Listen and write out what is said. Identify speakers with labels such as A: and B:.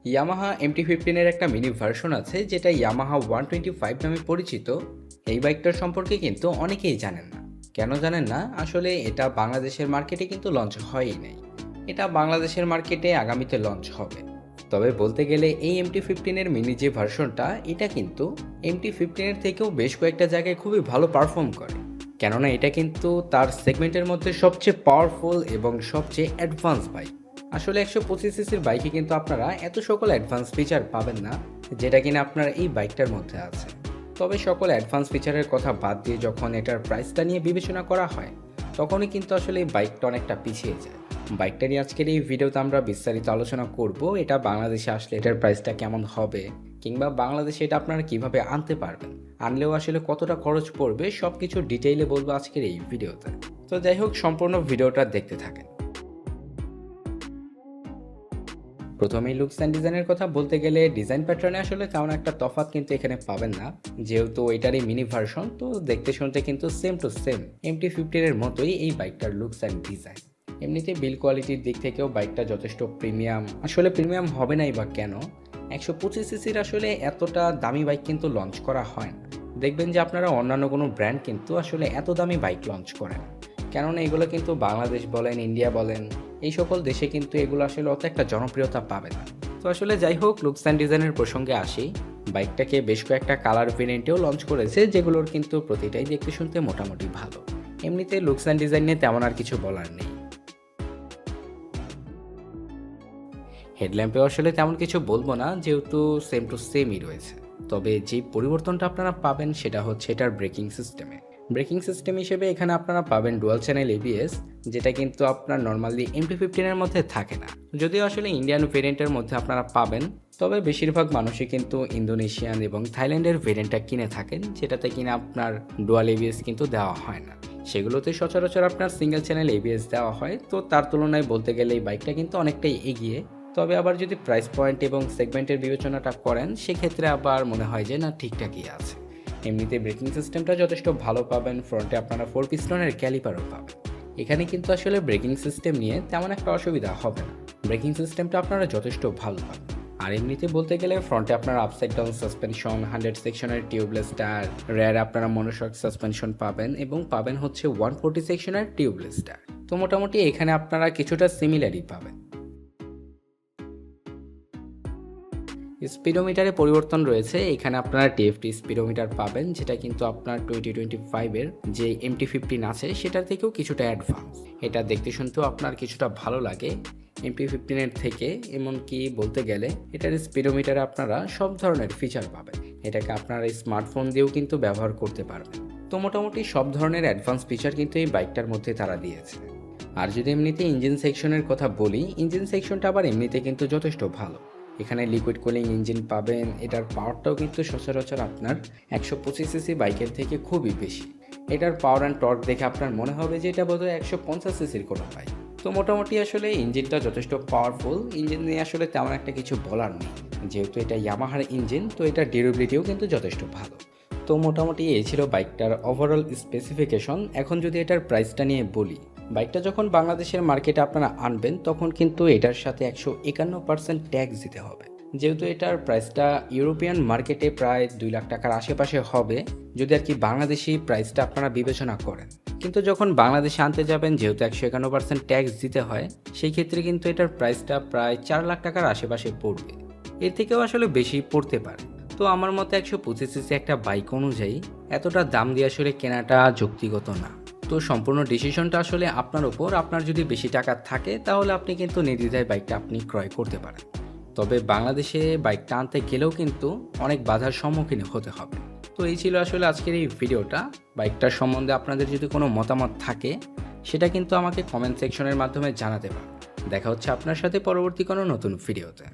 A: Yamaha MT-15 এর একটা mini version আছে যেটা ইয়ামাহা 125 নামে পরিচিত। এই বাইকটার সম্পর্কে কিন্তু অনেকেই জানেন না। কেন জানেন না? আসলে এটা বাংলাদেশের মার্কেটে কিন্তু লঞ্চ হয়ই নাই। এটা বাংলাদেশের মার্কেটে আগামীতে লঞ্চ হবে। তবে বলতে গেলে এই MT-15 এর মিনি যে ভার্সনটা, এটা কিন্তু MT-15 এর থেকেও বেশ কয়েকটা জায়গায় খুবই ভালো পারফর্ম করে। কেননা এটা কিন্তু তার সেগমেন্টের মধ্যে সবচেয়ে পাওয়ারফুল এবং সবচেয়ে অ্যাডভান্স বাইক। আসলে 125 সিসির বাইকে কিন্তু আপনারা এত সকল অ্যাডভান্স ফিচার পাবেন না যেটা কিনা আপনার এই বাইকটার মধ্যে আছে। তবে সকল অ্যাডভান্স ফিচারের কথা বাদ দিয়ে যখন এটার প্রাইসটা নিয়ে বিবেচনা করা হয়, তখনই কিন্তু আসলে এই বাইকটা অনেকটা পিছিয়ে যায়। বাইকটা নিয়ে আজকের এই ভিডিওতে আমরা বিস্তারিত আলোচনা করব। এটা বাংলাদেশে আসলে এটার প্রাইসটা কেমন হবে, কিংবা বাংলাদেশে এটা আপনারা কিভাবে আনতে পারবেন, আনলেও আসলে কতটা খরচ পড়বে, সব কিছু ডিটেইলে বলবো আজকের এই ভিডিওতে। তো যাই হোক, সম্পূর্ণ ভিডিওটা দেখতে থাকেন। প্রথমেই লুকস অ্যান্ড ডিজাইনের কথা বলতে গেলে ডিজাইন প্যাটার্নে আসলে তেমন একটা তফাৎ কিন্তু এখানে পাবেন না, যেহেতু এটারই মিনি ভার্সন। তো দেখতে শুনতে কিন্তু সেম টু সেম MT-15 এর মতোই এই বাইকটার লুকস অ্যান্ড ডিজাইন। এমনিতে বিল কোয়ালিটির দিক থেকেও বাইকটা যথেষ্ট প্রিমিয়াম। আসলে প্রিমিয়াম হবে নাই বা কেন, 125 সিসির আসলে এতটা দামি বাইক কিন্তু লঞ্চ করা হয় না। দেখবেন যে আপনারা অন্যান্য কোনো ব্র্যান্ড কিন্তু আসলে এত দামি বাইক লঞ্চ করে না, কেননা এগুলো কিন্তু বাংলাদেশ বলেন, ইন্ডিয়া বলেন, এই সকল দেশে কিন্তু এগুলো আসলে অত একটা জনপ্রিয়তা পাবে না। তো আসলে যাই হোক, লুকস অ্যান্ড ডিজাইনের প্রসঙ্গে আসি। বাইকটাকে বেশ কয়েকটা কালার ভেরিয়েন্টেও লঞ্চ করেছে, যেগুলোর কিন্তু প্রতিটাই দেখতে শুনতে মোটামুটি ভালো। এমনিতে লুকস অ্যান্ড ডিজাইন নিয়ে তেমন আর কিছু বলার নেই। হেডল্যাম্পেও আসলে তেমন কিছু বলবো না, যেহেতু সেম টু সেমই রয়েছে। তবে যে পরিবর্তনটা আপনারা পাবেন সেটা হচ্ছে এটার ব্রেকিং সিস্টেমে। ব্রেকিং সিস্টেম হিসেবে এখানে আপনারা পাবেন ডুয়াল চ্যানেল ABS, যেটা কিন্তু আপনার নর্মালি MT-15 এর মধ্যে থাকে না। যদিও আসলে ইন্ডিয়ান ভেরিয়েন্টের মধ্যে আপনারা পাবেন, তবে বেশিরভাগ মানুষই কিন্তু ইন্দোনেশিয়ান এবং থাইল্যান্ডের ভেরিয়েন্টটা কিনে থাকেন, যেটাতে কিনা আপনার ডুয়াল ABS কিন্তু দেওয়া হয় না। সেগুলোতে সচরাচর আপনার সিঙ্গেল চ্যানেল ABS দেওয়া হয়। তো তার তুলনায় বলতে গেলে এই বাইকটা কিন্তু অনেকটাই এগিয়ে। তবে আবার যদি প্রাইস পয়েন্ট এবং সেগমেন্টের বিবেচনাটা করেন, সেক্ষেত্রে আবার মনে হয় যে না, ঠিকঠাকই আছে। এমনিতে ব্রেকিং সিস্টেমটা যথেষ্ট ভালো পাবেন। ফ্রন্টে আপনারা 4 পিস্টনের ক্যালিপারও পাবেন। এখানে কিন্তু আসলে ব্রেকিং সিস্টেম নিয়ে তেমন একটা অসুবিধা হবে না। ব্রেকিং সিস্টেমটা আপনারা যথেষ্ট ভালো পাবেন। আর এমনিতে বলতে গেলে ফ্রন্টে আপনারা আপসাইড ডাউন সাসপেনশন, 100 সেকশনের টিউবলেস টায়ার, রেয়ারে আপনারা মনোশক সাসপেনশন পাবেন এবং পাবেন হচ্ছে 140 সেকশনের টিউবলেস টায়ার। তো মোটামুটি এখানে আপনারা কিছুটা সিমিলারই পাবেন। স্পিডোমিটারে পরিবর্তন রয়েছে। এখানে আপনারা TFT স্পিডোমিটার পাবেন, যেটা কিন্তু আপনার 2025 এর যে MT-15 আছে সেটার থেকেও কিছুটা অ্যাডভান্স। এটা দেখতে শুনতেও আপনার কিছুটা ভালো লাগে MT-15 এর থেকে। এমনকি বলতে গেলে এটার স্পিডোমিটারে আপনারা সব ধরনের ফিচার পাবেন। এটাকে আপনারা স্মার্টফোন দিয়েও কিন্তু ব্যবহার করতে পারবেন। তো মোটামুটি সব ধরনের অ্যাডভান্স ফিচার কিন্তু এই বাইকটার মধ্যে তারা দিয়েছে। আর যদি এমনিতে ইঞ্জিন সেকশনের কথা বলি, ইঞ্জিন সেকশনটা আবার এমনিতে কিন্তু যথেষ্ট ভালো। এখানে লিকুইড কুলিং ইঞ্জিন পাবেন। এটার পাওয়ারটাও কিন্তু সচরাচর আপনার 125 সিসি বাইকের থেকে খুবই বেশি। এটার পাওয়ার অ্যান্ড টর্ক দেখে আপনার মনে হবে যে এটা বোধহয় 150 সিসির কোনো বাইক। তো মোটামুটি আসলে ইঞ্জিনটা যথেষ্ট পাওয়ারফুল। ইঞ্জিন নিয়ে আসলে তেমন একটা কিছু বলার নেই, যেহেতু এটা ইয়ামাহার ইঞ্জিন। তো এটার ডিউরেবিলিটিও কিন্তু যথেষ্ট ভালো। তো মোটামুটি এই ছিল বাইকটার ওভারঅল স্পেসিফিকেশন। এখন যদি এটার প্রাইসটা নিয়ে বলি, বাইকটা যখন বাংলাদেশের মার্কেটে আপনারা আনবেন, তখন কিন্তু এটার সাথে 151% ট্যাক্স দিতে হবে। যেহেতু এটার প্রাইসটা ইউরোপিয়ান মার্কেটে প্রায় 2 লাখ টাকার আশেপাশে হবে, যদি আর কি বাংলাদেশি প্রাইসটা আপনারা বিবেচনা করেন। কিন্তু যখন বাংলাদেশে আনতে যাবেন, যেহেতু 151% ট্যাক্স দিতে হয়, সেই ক্ষেত্রে কিন্তু এটার প্রাইসটা প্রায় 4 লাখ টাকার আশেপাশে পড়বে। এর থেকেও আসলে বেশি পড়তে পারে। তো আমার মতে 125 সিসি একটা বাইক অনুযায়ী এতটা দাম দিয়ে আসলে কেনাটা যুক্তিগত না। তো সম্পূর্ণ ডিসিশনটা আসলে আপনার ওপর। আপনার যদি বেশি টাকা থাকে, তাহলে আপনি কিন্তু নির্দ্বিধায় বাইকটা আপনি ক্রয় করতে পারেন। তবে বাংলাদেশে বাইকটা আনতে গেলেও কিন্তু অনেক বাধার সম্মুখীন হতে হবে। তো এই ছিল আসলে আজকের এই ভিডিওটা। বাইকটার সম্বন্ধে আপনাদের যদি কোনো মতামত থাকে, সেটা কিন্তু আমাকে কমেন্ট সেকশনের মাধ্যমে জানাতে পারেন। দেখা হচ্ছে আপনার সাথে পরবর্তী কোনো নতুন ভিডিওতে।